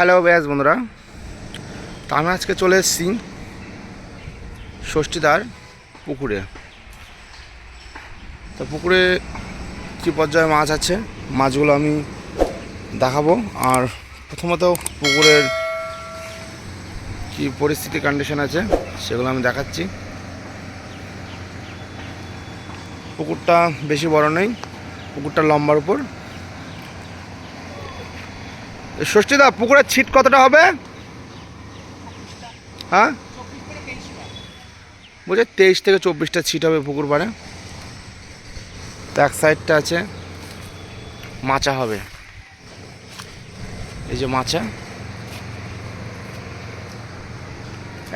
Hello ব্যাস বন্ধুরা, তো আমি আজকে চলে এসেছি ষষ্ঠীদার পুকুরে। তো পুকুরে কী পর্যায়ে মাছ আছে, মাছগুলো আমি দেখাবো। আর প্রথমত পুকুরের কি পরিস্থিতি কন্ডিশন আছে সেগুলো আমি দেখাচ্ছি। পুকুরটা বেশি বড় নেই, পুকুরটা লম্বার উপর। ষষ্ঠীদা, পুকুরের ছিট কতটা হবে? হ্যাঁ, বুঝে 23 থেকে 24টা ছিট হবে পুকুর পাড়ে। তো এক সাইডটা আছে মাচা হবে, এই যে মাচা,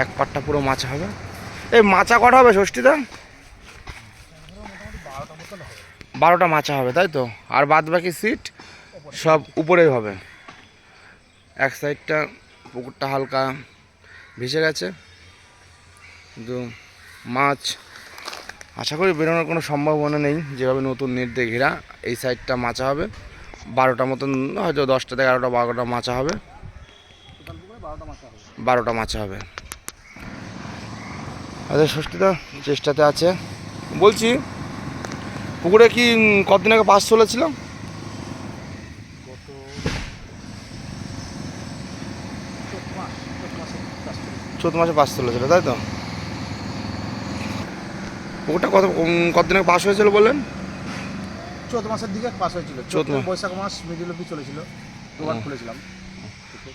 এক পাটটা পুরো মাচা হবে। এই মাচা কটা হবে ষষ্ঠীদা? 12টা মাচা হবে, তাই তো? আর বাদ বাকি সিট সব উপরেই হবে। এক সাইডটা পুকুরটা হালকা ভেসে গেছে, কিন্তু মাছ আশা করি বেরোনোর কোনো সম্ভাবনা নেই, যেভাবে নতুন নেট দিয়ে ঘেরা। এই সাইডটা মাচা হবে 12টা মতন, হয়তো 10টা থেকে 11টা 12টা মাচা হবে, 12টা মাচা হবে। আচ্ছা ষষ্ঠীদা চেষ্টাতে আছে। বলছি, পুকুরে কি কতদিন আগে পাস চলেছিল? চৈত মাসে পাস চলেছিল, তাই তো? পুকুরটা কতদিন আগে পাস হয়েছিল বললেন? চৈত মাসের দিকে পাস হয়েছিল। চৈত মাস, বৈশাখ মাস মিডিল অব্দি চলেছিল, দুবার খুলেছিলাম।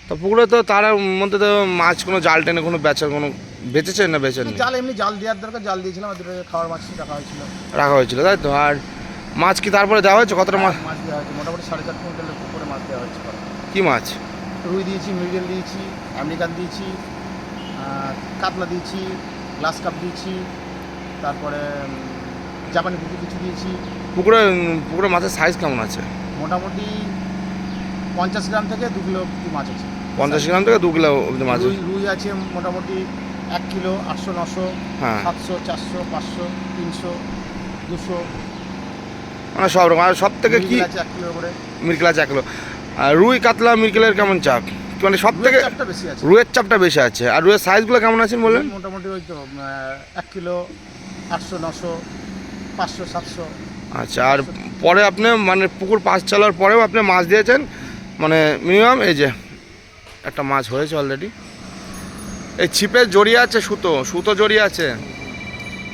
তো পুকুরে তো তার মধ্যে তো মাছ কোনো জাল টেনে কোনো বেচার কোনো বেচেছেন না বেচেন? জাল এমনি জাল দেওয়ার দরকার, জাল দিয়েছিলাম, আর দুটো খাওয়ার মাছ রাখা হয়েছিল, তাই তো? আর মাছ কি তারপরে দেওয়া হয়েছে? কতটা মাছ মাছ দেওয়া হয়েছে? মোটামুটি 4.5 কুইন্টালের পুকুরে মাছ দেওয়া হয়েছে। কি মাছ? রুই দিয়েছি, মৃগেল দিয়েছি, আমেরিকান দিয়েছি, কাতলা দিয়েছি, গ্লাস কাপ দিয়েছি, তারপরে জাপানি পুকুর কিছু দিয়েছি। পুকুরে মাছের সাইজ কেমন আছে? মোটামুটি 50 গ্রাম থেকে 2 কিলো অব্দি মাছ আছে। 50 গ্রাম থেকে 2 কিলো অবধি মাছ। রুই আছে মোটামুটি 1 কিলো, 800, 900, হ্যাঁ, 700, 400, 500, 300, 200, মানে সব রকম। আর সব থেকে কি আছে 1 কিলো করে। মিরকেল আছে 1 কিলো। আর রুই কাতলা মিরকেলের কেমন চাপ? মানে সব থেকে চাপটা বেশি আছে, রুইয়ের চাপটা বেশি আছে। আর রুইয়ের সাইজগুলো কেমন আছেন বললেন? মোটামুটি ওই তো 1 কিলো, 800, 900, 500, 700। আচ্ছা, আর পরে আপনি মানে পুকুর পাশ চালার পরেও আপনি মাছ দিয়েছেন, মানে মিনিমাম এই যে একটা মাছ হয়েছে অলরেডি। এই ছিপে জড়িয়ে আছে সুতো জড়িয়ে আছে,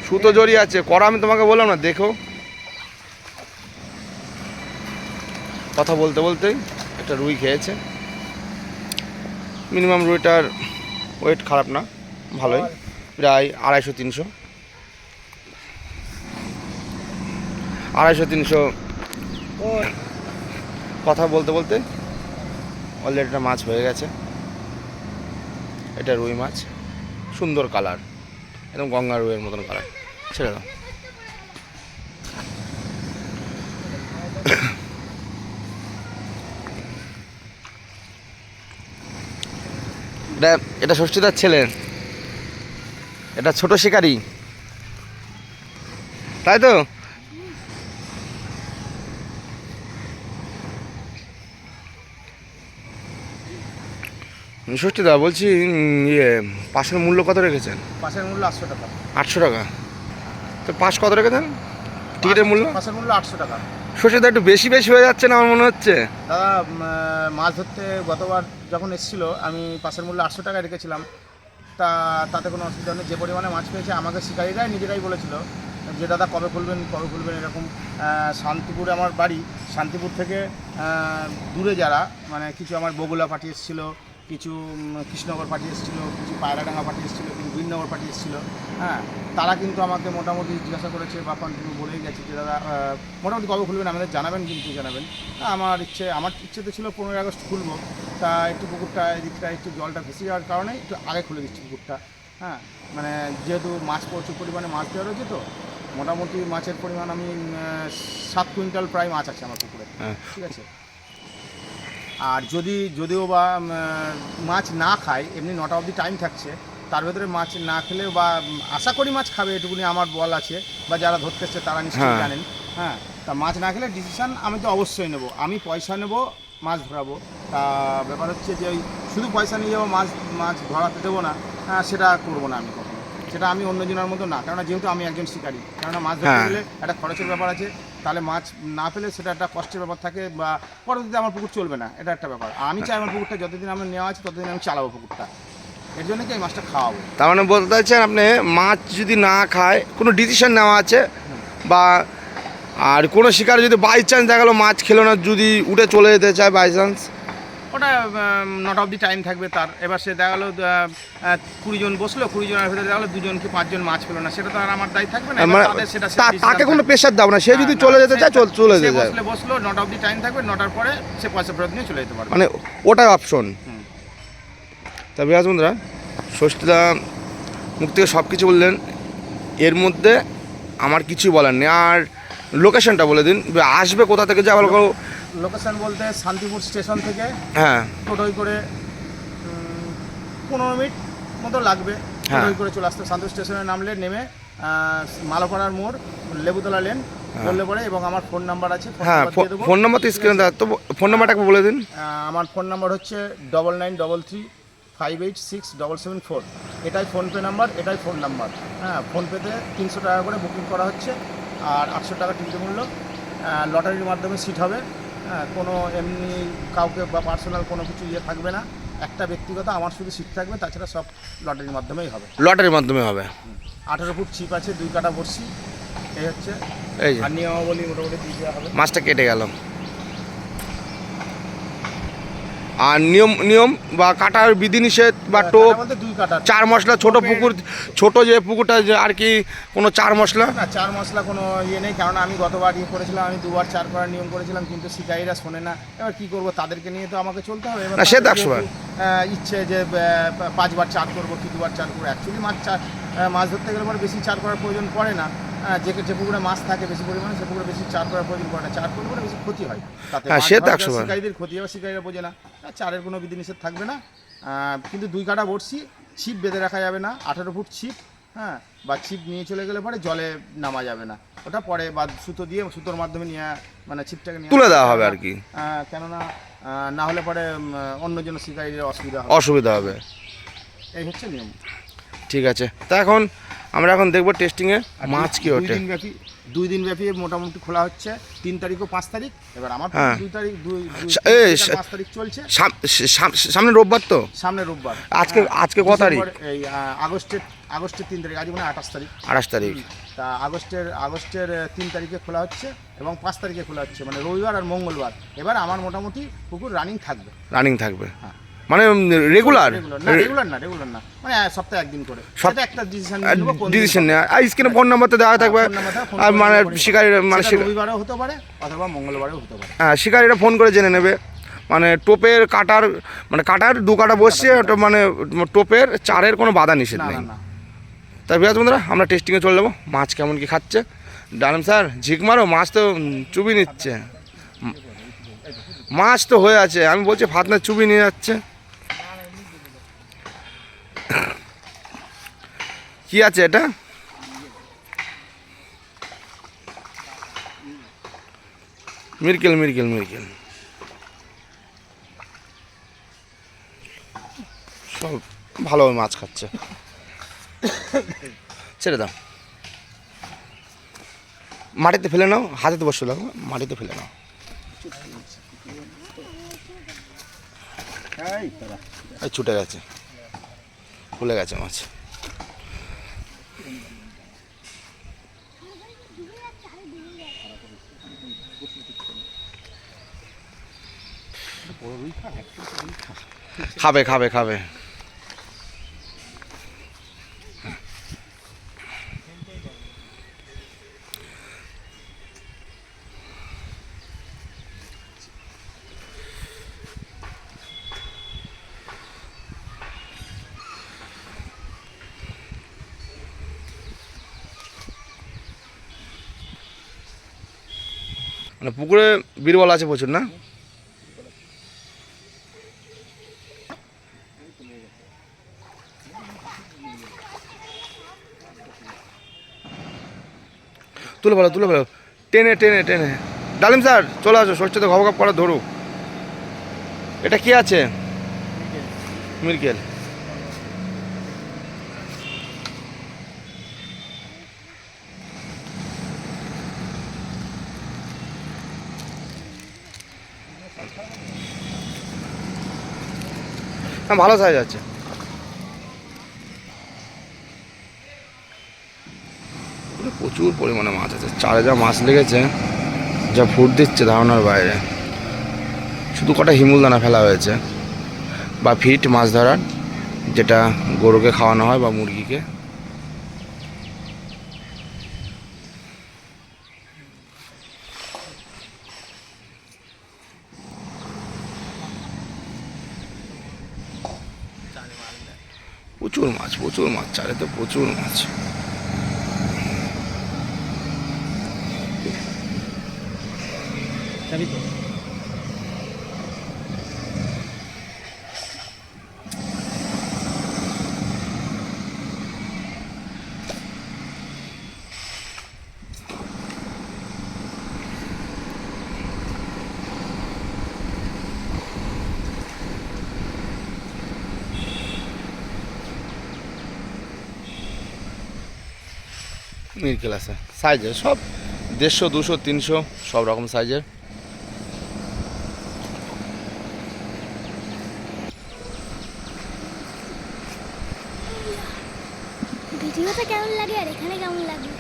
সুতো জড়িয়ে আছে। করা আমি তোমাকে বললাম না, দেখো। কথা বলতে বলতেই একটা রুই খেয়েছে। মিনিমাম রুইটার ওয়েট খারাপ না, ভালোই, প্রায় 250-300, 250-300। কথা বলতে বলতে অলরেডি একটা মাছ হয়ে গেছে। এটা রুই মাছ, সুন্দর কালার, একদম গঙ্গা রুইয়ের মতন কালার। ছেড়ে দাও। এটা ষষ্ঠীদার ছেলে, এটা ছোট শিকারি, তাই তো? ষষ্ঠীদা বলছি, ইয়ে পাশের মূল্য কত রেখেছেন? পাশের মূল্য 800 টাকা। 800 টাকা? তো পাশ কত রেখেছেন টিকিটের মূল্য? পাশের মূল্য 800 টাকা। ষষ্ঠীদা একটু বেশি বেশি হয়ে যাচ্ছে না আমার মনে হচ্ছে? দাদা, মাছ ধরতে গতবার যখন এসেছিল আমি পাশের মূল্য 800 টাকা রেখেছিলাম। তাতে কোনো অসুবিধা নেই। যে পরিমাণে মাছ পেয়েছে আমাকে শিকারীরাই নিজেরাই বলেছিল যে দাদা কবে খুলবেন এরকম। শান্তিপুরে আমার বাড়ি, শান্তিপুর থেকে দূরে যারা, মানে কিছু আমার বগুলা পাঠিয়ে এসেছিলো, কিছু কৃষ্ণনগর পাঠিয়ে এসেছিলো, কিছু পায়রাডাঙ্গা পাঠিয়ে এসেছিলো, কিছু বীরনগর পাঠিয়ে এসেছিলো। হ্যাঁ, তারা কিন্তু আমাকে মোটামুটি জিজ্ঞাসা করেছে বা কন্টিনিউ বলেই গেছে যে দাদা মোটামুটি কবে খুলবেন আমাদের জানাবেন, কিন্তু জানাবেন। আমার ইচ্ছে তো ছিল 15 আগস্ট খুলবো। তা একটু পুকুরটা এদিকটা একটু জলটা ভেসে যাওয়ার কারণে একটু আগে খুলে দিচ্ছি পুকুরটা। হ্যাঁ, মানে যেহেতু মাছ প্রচুর পরিমাণে মাছ দেওয়া রয়েছে, তো মোটামুটি মাছের পরিমাণ আমি 7 কুইন্টাল প্রায় মাছ আছে আমার পুকুরে। ঠিক আছে। আর যদিও বা মাছ না খায়, এমনি 9টা অবধি টাইম থাকছে, তার ভেতরে মাছ না খেলেও বা আশা করি মাছ খাবে, এটুকুনি আমার বল আছে, বা যারা ধরতে এসছে তারা নিশ্চয়ই জানেন। হ্যাঁ, তা মাছ না খেলে ডিসিশান আমি তো অবশ্যই নেব। আমি পয়সা নেব মাছ ধরাবো। তা ব্যাপার হচ্ছে যে ওই শুধু পয়সা নিয়ে যাবো, মাছ মাছ ধরাতে দেবো না, সেটা করবো না আমি কখনো। সেটা আমি অন্যজনের মতো না, কেননা যেহেতু আমি একজন শিকারী, কেননা মাছ ধরতে হ্যাঁ। গেলে একটা খরচের ব্যাপার আছে, তাহলে মাছ না পেলে সেটা একটা কষ্টের ব্যাপার থাকে, বা পরবর্তীতে আমার পুকুর চলবে না, এটা একটা ব্যাপার। আর আমি চাই আমার পুকুরটা যতদিন আমার নেওয়া আছে ততদিন আমি চালাবো পুকুরটা, এর জন্য কি এই মাছটা খাওয়াবো। তার মানে বলতে চাইছেন আপনি মাছ যদি না খায় কোনো ডিসিশন নেওয়া আছে, বা আর কোনো শিকার যদি বাই চান্স দেখা গেলো মাছ খেলো না, যদি উঠে চলে যেতে চায় বাই চান্স, ওটা নট অফ দি টাইম থাকবে তার। এবার সে দেখা গেলো 20 জন বসলো, 20 জনের ভিতরে দেখা গেলো 2 জন কি 5 জন মাছ পেলো না, সেটা তো আর আমার দায় থাকবে না। এবার মানে তাদের সেটা তাকে কোনো প্রেশার দাও না, সে যদি চলে যেতে চায় চলে যেতে চায়, বসলো, নট অফ দি টাইম থাকবে, নটার পরে সে পয়সা ফেরত নিয়ে চলে যেতে পারবে। মানে ওটাই অপশন। হুম। তা বিরাজ বন্ধুরা, ষষ্ঠীদা মুখ থেকে সব কিছু বললেন, এর মধ্যে আমার কিছুই বলার নেই। আর লোকেশনটা বলে দিন, আসবে কোথা থেকে যাওয়ার? লোকেশন বলতে শান্তিপুর স্টেশন থেকে হ্যাঁ টোটোই করে 15 মিনিট মতো লাগবে, হ্যাঁ। টোটোই করে চলে আসতে। শান্তিপুর স্টেশনে নামলে নেমে মালাপাড়ার মোড়, লেবুতলা লেন বললে পরে, এবং আমার ফোন নাম্বার আছে, হ্যাঁ, ফোন নাম্বার তো স্ক্রিনে দেওয়া, তো ফোন নাম্বারটা একবার বলে দিন। আমার ফোন নাম্বার হচ্ছে 9933586774। এটাই ফোনপে নাম্বার, এটাই ফোন নাম্বার। হ্যাঁ, ফোনপেতে 300 টাকা করে বুকিং করা হচ্ছে, আর 800 টাকা টিকিট মূল্য। লটারির মাধ্যমে সিট হবে। হ্যাঁ, কোনো এমনি কাউকে বা পার্সোনাল কোনো কিছু থাকবে না, একটা ব্যক্তিগত আমার শুধু সিট থাকবে, তাছাড়া সব লটারির মাধ্যমেই হবে। লটারির মাধ্যমে হবে। 18 ফুট ছিপ আছে, 2 কাটা বড়শি, এই হচ্ছে। এই যে আর নিয়মাবলী মোটামুটি দিয়ে দেওয়া হবে। মাছটা কেটে গেল। আর নিয়ম বা কাটার বিধিনিষেধ বা টোপ, কাটা বলতে 2 কাটা। চার মশলা, ছোট পুকুর, ছোট যে পুকুরটা আর কি, কোনো চার মশলা না, 4 মশলা কোনো ইয়ে নেই, কারণ আমি গতবার করেছিলাম, আমি 2 বার 4 করার নিয়ম করেছিলাম, কিন্তু শিকারীরা শোনে না। এবার কি করব, তাদেরকে নিয়ে তো আমাকে চলতে হবে। এবার না, সে তো তাদের 100 বার। ইচ্ছে যে 5 বার 4 করবো কি 2 বার 4 করবো। অ্যাকচুয়ালি মাছ ধরতে গেলে পরে বেশি 4 করার প্রয়োজন পড়ে না। যে পুকুরে মাছ থাকে বেশি পরিমাণে, সে পুকুরে বেশি 4 করার প্রয়োজন পড়ে না। 4 করলে পরে বেশি ক্ষতি হয়, তাতে হ্যাঁ, সে তো 100 বার। শিকারীদের ক্ষতি হবে, শিকারীরা বোঝে না। 4-এর কোনো বিধিনিষেধ থাকবে না, কিন্তু 2 কাটা বড়শি, ছিপ বেঁধে রাখা যাবে না, 18 ফুট ছিপ। হ্যাঁ, বা ছিপ নিয়ে চলে গেলে পরে জলে নামা যাবে না, ওটা পরে বা সুতোর মাধ্যমে নিয়ে, মানে ছিপটাকে নিয়ে তুলে দেওয়া হবে আর কি। কেননা না হলে পরে অন্যজন শিকারীদের অসুবিধা হবে। এই হচ্ছে নিয়ম। ঠিক আছে, তা আমরা এখন দেখবো টেস্টিংয়ে মাছ কি ওঠে। 2 দিন ব্যাপী মোটামুটি খোলা হচ্ছে, 3 তারিখ ও 5 তারিখ। এবার আমার হ্যাঁ। 2 তারিখ 5 তারিখ চলছে। সামনে রোববার তো, সামনে রোববার। আজকে কত তারিখ? এই আগস্টের 3 তারিখ, আজ মানে 28 তারিখ। 28 তারিখ। তা আগস্টের 3 তারিখে খোলা হচ্ছে এবং 5 তারিখে খোলা হচ্ছে, মানে রবিবার আর মঙ্গলবার। এবার আমার মোটামুটি পুকুর রানিং থাকবে। হ্যাঁ, মানে রেগুলার না, মানে সপ্তাহে 1 দিন করে। সেটা একটা ডিসিশন নেওয়া, আর স্ক্রিনে ফোন নাম্বার তো দেওয়া থাকবে। আর মানে শিকারীরা, মানে রবিবারেও হতে পারে অথবা মঙ্গলবারেও হতে পারে। হ্যাঁ, শিকারীরা ফোন করে জেনে নেবে। মানে টোপের কাটার, মানে কাটার 2 কাটা বসছে, মানে টোপের 4-এর কোনো বাধা নিষেধ নেই। না। তাই বিরাজ বন্ধুরা, আমরা টেস্টিংয়ে চলে যাবো মাছ কেমন কি খাচ্ছে। ডালিম স্যার ঝিক মারো, মাছ তো চুবি নিচ্ছে। মাছ তো হয়ে আছে, আমি বলছি ফাতনা চুবি নিয়ে যাচ্ছে। কি আছে এটা? মিরকেল। সব ভালো মাছ খাচ্ছে, ছেড়ে দাও। মাটিতে ফেলে নাও, হাতে তো বসে লাগবে, মাটিতে ফেলে নাও। এই ছুটে গেছে, খুলে গেছে মাছ। খাবে। মানে পুকুরে বীরবল আছে প্রচুর, না? তুলে ফেলো, টেনে। ডালিম স্যার চলে আসো, ষষ্ঠীতে খবর করে ধরুক। এটা কি আছে? মিরকেল। হ্যাঁ, ভালো সাইজ আছে। প্রচুর পরিমাণে মাছ আছে, চারে যা মাছ লেগেছে, যা ফুট দিচ্ছে ধারণার বাইরে। শুধু কটা হিমুল দানা ফেলা হয়েছে বা ফিট মাছ ধরার, যেটা গরুকে খাওয়ানো হয় বা মুরগিকে। প্রচুর মাছ, প্রচুর মাছ, চারে তো প্রচুর মাছ। মিরকেল আছে সাইজের, সব 150, 200, 300 সব রকম সাইজের। ভিডিওতে কেমন লাগে আর এখানে কেমন লাগে?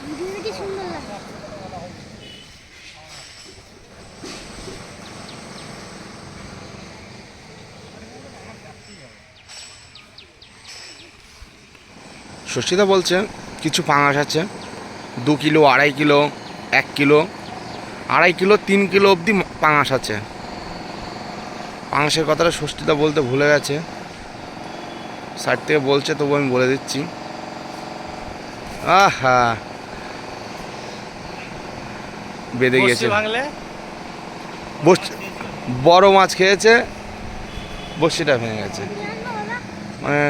ভিডিওতে কি সুন্দর লাগে। ষষ্ঠীদা বলছে কিছু পাঙাশ আছে 2 kilo, 2.5 kilo, 1 kilo, 2.5 kilo, 3 kilo অবধি পাঙাশ আছে। পাঙাশের কথাটা ষষ্ঠীদা বলতে ভুলে গেছে, সাইড থেকে বলছে, তবু আমি বলে দিচ্ছি। আহা, বেঁধে গিয়েছে। বড় মাছ খেয়েছে, বড়শিটা ভেঙে গেছে। মানে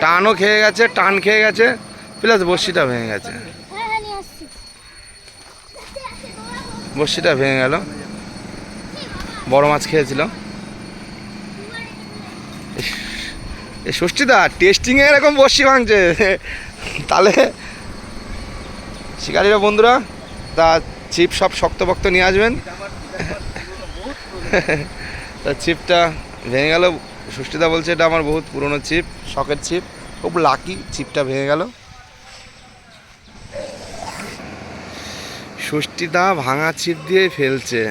টানও খেয়ে গেছে, টান খেয়ে গেছে, প্লাস বড়শিটা ভেঙে গেছে। হ্যাঁ নিয়ে আসছি। বড়শিটা ভেঙে গেল। বড় মাছ খেয়েছিল। এই ষষ্ঠীদা টেস্টিংয়ে এরকম বড়শি ভাঙছে, তাহলে শিকারীরা বন্ধুরা তা ছিপ সব শক্তপোক্ত নিয়ে আসবেন। তা ছিপটা ভেঙে গেল। ষষ্ঠীদা বলছে এটা আমার বহুত পুরনো ছিপ, শখের ছিপ, খুব লাকি ছিপটা ভেঙে গেল। ষষ্ঠীদা ভাঙা ছিপ দিয়ে ফেলছে।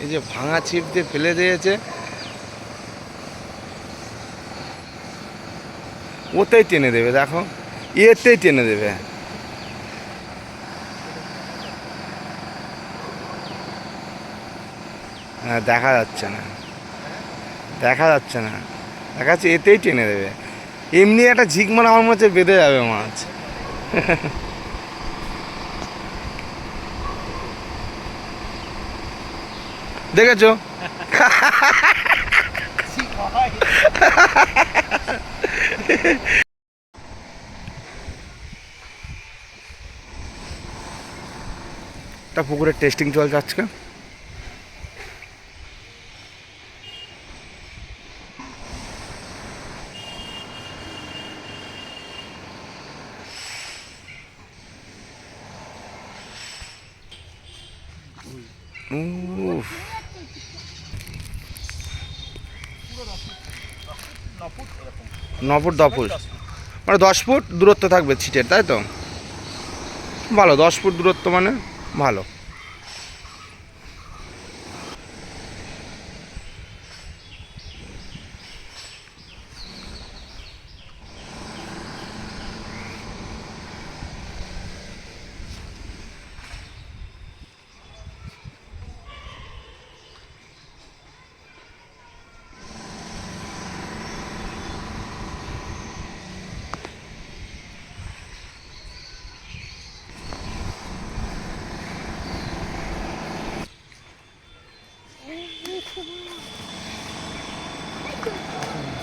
এই যে ভাঙা ছিপ দিয়ে ফেলে দিয়েছে, ওতেই টেনে দেবে, দেখো এতেই টেনে দেবে। হ্যাঁ, দেখা যাচ্ছে না, দেখা যাচ্ছে না, দেখা যাচ্ছে এতেই টেনে দেবে। এমনি একটা ঝিক মানে আমার মনে হচ্ছে বেঁধে যাবে মাছ। দেখেছো? একটা পুকুরের টেস্টিং চলছে আজকে। উফ, 9 ফুট 10 ফুট, মানে 10 ফুট দূরত্ব থাকবে ছিটের, তাই তো? ভালো, 10 ফুট দূরত্ব মানে ভালো।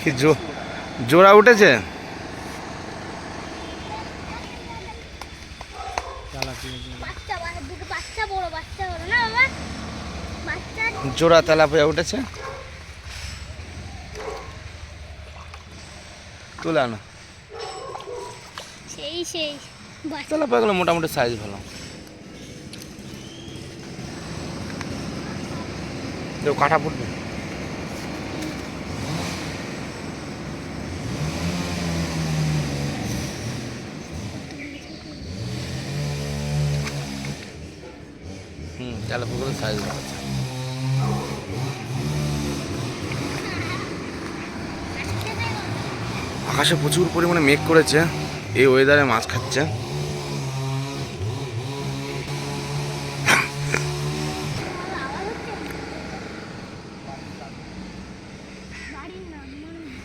কি জোড়া উঠেছে? জোড়া তেলাপিয়া উঠেছে, তুলে আনো। সেই সেই বাহ, তেলাপিয়াগুলো মোটামুটি সাইজ ভালো। কেউ কাটা পড়বে। তেলাপিয়াগুলো সাইজ ভালো আছে। আকাশে প্রচুর পরিমাণে মেঘ করেছে, এই ওয়েদারে মাছ খাচ্ছে। বাড়ির নাম মনে নেই।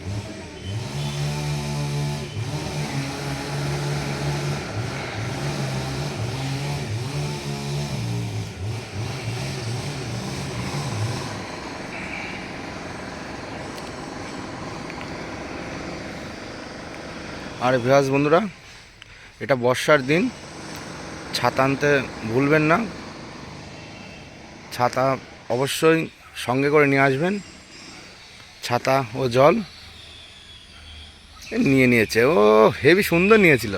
আর ভিউয়ার্স বন্ধুরা, এটা বর্ষার দিন, ছাতা আনতে ভুলবেন না। ছাতা অবশ্যই সঙ্গে করে নিয়ে আসবেন। ছাতা ও জল নিয়ে নিয়েছে, ও হেবি সুন্দর নিয়েছিল।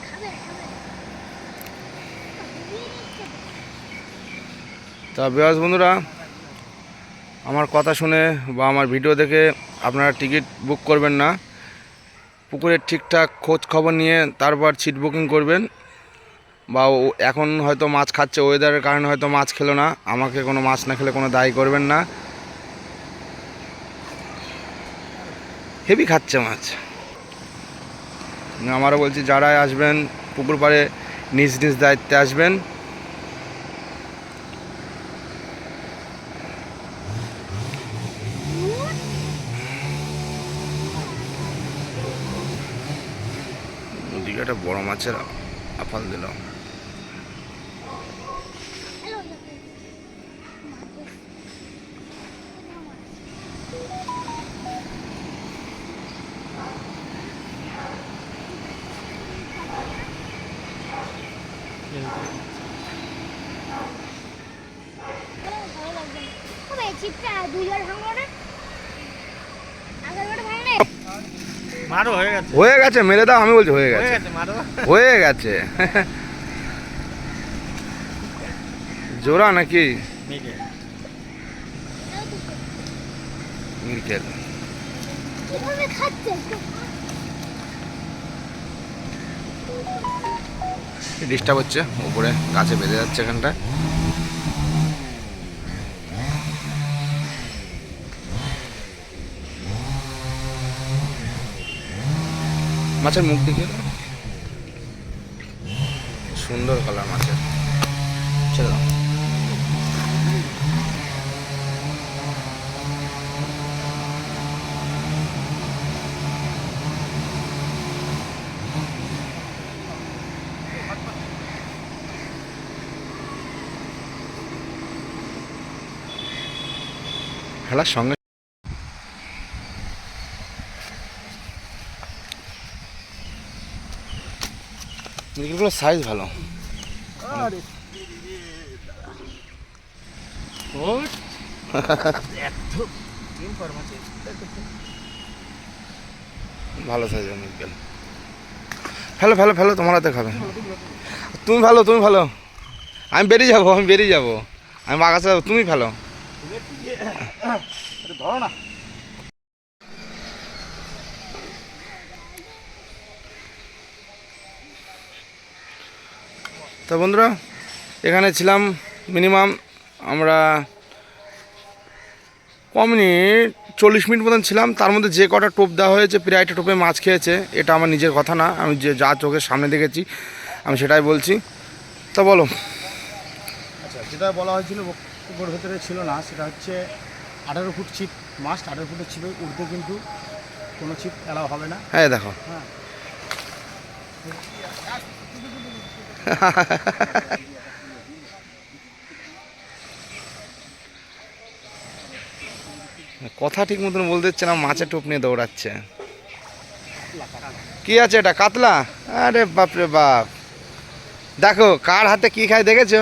খাবে খাবে তা ভিউয়ার্স বন্ধুরা, আমার কথা শুনে বা আমার ভিডিও দেখে আপনারা টিকিট বুক করবেন না। পুকুরের ঠিকঠাক খোঁজ খবর নিয়ে তারপর সিট বুকিং করবেন। বা এখন হয়তো মাছ খাচ্ছে, ওয়েদারের কারণে হয়তো মাছ খেলো না, আমাকে কোনো মাছ না খেলে কোনো দায়ী করবেন না। হেভি খাচ্ছে মাছ। আমারও বলছি, যারাই আসবেন পুকুর পাড়ে নিজ নিজ দায়িত্বে আসবেন। ওদিকে একটা বড় মাছের আফাল দিল। হ্যালো ভালো লাগবে না। তবে এই চিপটা দুইবার ভাঙলো না, আগেরবার ভাঙলে মারো হয়ে গেছে, হয়ে গেছে, মেরে দাও, আমি বলছি হয়ে গেছে, মারো। হয়ে গেছে। জোড়া নাকি মিরকেল? কিভাবে খাচ্ছে ডিস্টার্ব হচ্ছে, উপরে গাছে বেঁধে যাচ্ছে এখানটা। মাছের মুখ দিকে সুন্দর কালার মাছের, ছেড়ে দাও। খেলার সঙ্গে মিরকেলগুলোর সাইজ ভালো। ভালো সাইজ মিরকেল। ফেলো ফেলো ফেলো, তোমার হাতে খাবে। তুমি ভালো, তুমি ভালো, আমি বেরিয়ে যাবো, আমি বেরিয়ে যাবো, আমি বাগাছে যাবো, তুমি ফেলো। ধরো না। তো বন্ধুরা, এখানে ছিলাম মিনিমাম আমরা মিনিট 40 মিনিট মতন ছিলাম। তার মধ্যে যে কটা টোপ দেওয়া হয়েছে, প্রায়টা টোপে মাছ খেয়েছে। এটা আমার নিজের কথা না, আমি যে যা চোখের সামনে দেখেছি আমি সেটাই বলছি। তা বলো। আচ্ছা, যেটা বলা হয়েছিল পুকুর ভেতরে ছিল না, সেটা হচ্ছে 18 ফুট ছিপ মাস্ট। 18 ফুটের ছিপে উঠতে কিন্তু কোনো ছিপ অ্যালাউ হবে না। হ্যাঁ দেখো, হ্যাঁ, কথা ঠিক মতন বলতে হচ্ছে না, মাছের টোপ নিয়ে দৌড়াচ্ছে। কি আছে এটা? কাতলা? আরে বাপরে বাপ, দেখো কার হাতে কি খায় দেখেছো?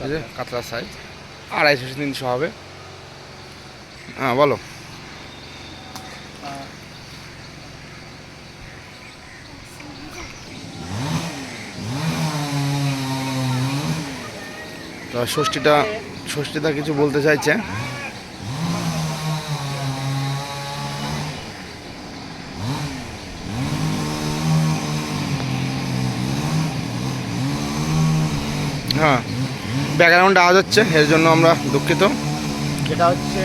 এই যে কাতলার সাইজ 250-300 হবে। হ্যাঁ বলো। তো ষষ্ঠীটা কিছু বলতে চাইছে। হ্যাঁ, ব্যাকগ্রাউন্ড আওয়াজ হচ্ছে, এর জন্য আমরা দুঃখিত। যেটা হচ্ছে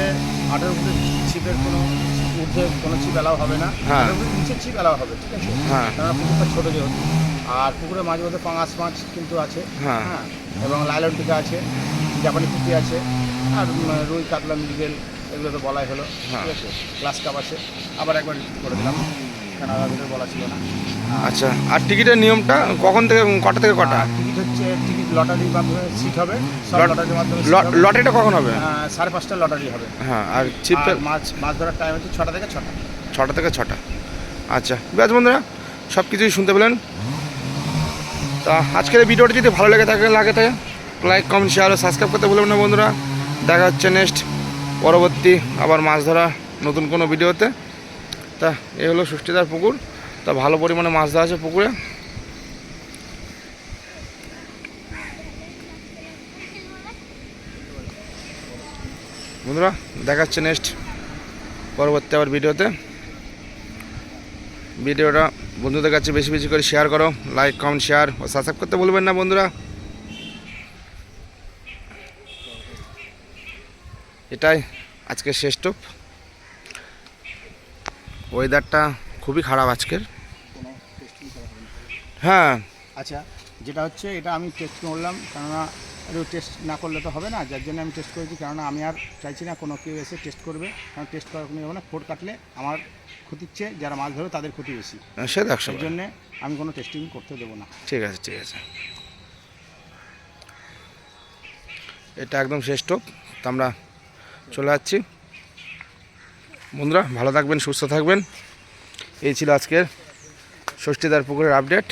18 ফুটের ছিপের কোনো ঊর্ধ্বে কোনো ছিপ এলাও হবে না, হ্যাঁ। 18 ফুটের নিচের ছিপ এলাও হবে, ঠিক আছে? হ্যাঁ। কারণ পুকুরটা ছোটো যেহেতু। আর পুকুরে মাঝে মধ্যে পাঙাশ মাছ কিন্তু আছে, হ্যাঁ। হ্যাঁ, এবং লাইলন টিকা আছে, জাপানি পুঁটি আছে, আর রুই কাতলা মৃগেল এগুলো তো বলাই হলো, হ্যাঁ। ঠিক আছে? গ্লাস কাপ আছে, আবার একবার রিপিট করে দিলাম, কেন ভিতরে বলা ছিল না। আচ্ছা, আর টিকিটের নিয়মটা কখন থেকে কটা থেকে কটা? টিকিট হচ্ছে টিকিট লটারির মাধ্যমে সিট হবে, সব লট- লটারির মাধ্যমে seat হবে। লটারিটা কখন হবে? 5:30 লটারি হবে। হ্যাঁ, আর ছিপটা আর মাছ ধরার টাইম হচ্ছে 6টা থেকে 6টা। 6টা থেকে 6টা। আচ্ছা ব্যাস বন্ধুরা, সব কিছুই শুনতে পেলেন। তা আজকের এই ভিডিওটা যদি ভালো লাগে থাকে লাইক কমেন্ট শেয়ার ও সাবস্ক্রাইব করতে ভুলবেন না বন্ধুরা। দেখা হচ্ছে নেক্সট পরবর্তী আবার মাছ ধরা নতুন কোনো ভিডিওতে। তা এই হলো ষষ্ঠীদার পুকুর। তা ভালো পরিমাণে মাছ ধরা আছে পুকুরে। বন্ধুরা দেখা হচ্ছে নেক্সট পরবর্তী আবার ভিডিওতে। ভিডিওটা বন্ধুদের কাছে বেশি বেশি করে শেয়ার করো, লাইক কমেন্ট শেয়ার ও সাবস্ক্রাইব করতে ভুলবেন না বন্ধুরা। এটাই আজকের শেষ টপ। ওয়েদারটা খুবই খারাপ আজকের। হ্যাঁ। আচ্ছা, যেটা হচ্ছে এটা আমি টেস্ট করলাম, কেননা টেস্ট না করলে তো হবে না, যার জন্য আমি টেস্ট করেছি। কেননা আমি আর চাইছি না কোনো কেউ এসে টেস্ট করবে, কারণ টেস্ট করার কোনো হবে না। ফোট কাটলে আমার ক্ষতির চেয়ে যারা মাছ ধরবে তাদের ক্ষতি বেশি, সে দেখছো, সেই জন্যে আমি কোনো টেস্টিং করতে দেবো না। ঠিক আছে ঠিক আছে। এটা একদম শেষ টপ। তো আমরা চলে যাচ্ছি বন্ধুরা, ভালো থাকবেন, সুস্থ থাকবেন। এই ছিল আজকের ষষ্ঠীদার পুকুরের আপডেট।